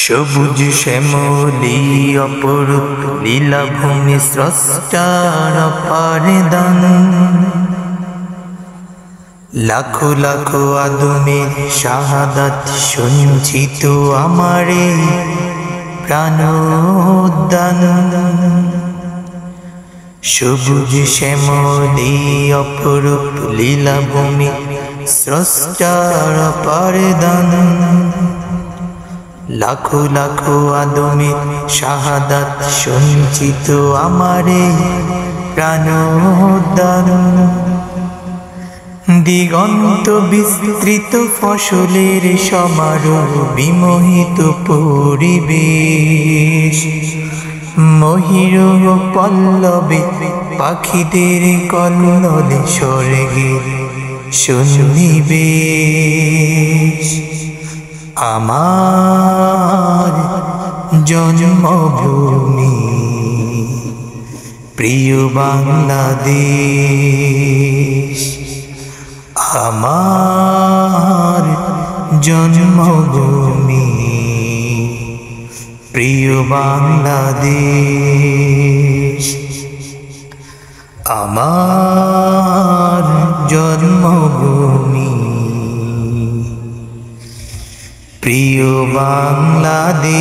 সবুজ শ্যামলী অপরূপ লীলাভূমি স্রষ্টার পারদান। লাখো লাখো আদমের শাহাদাত সঞ্চিত আমারে প্রাণোদ্যান। সবুজ শ্যামলী অপরূপ লীলাভূমি স্রষ্টার পারদান। লাখো লাখো আদমের শাহাদাত সঞ্চিত আমারে প্রাণোদ্যান। দিগন্ত বিস্তৃত ফসলের সমারোহ বিমোহিত পরিবেশ। মহির পল্লবে পাখিদের কল্লোলে স্বর্গের সন্নিবেশ। আমার জন্মভূমি প্রিয় বাংলাদেশ। আমার জন্মভূমি প্রিয় বাংলাদেশ। আমার জন্মভূমি প্রিয় বাংলাদেশ।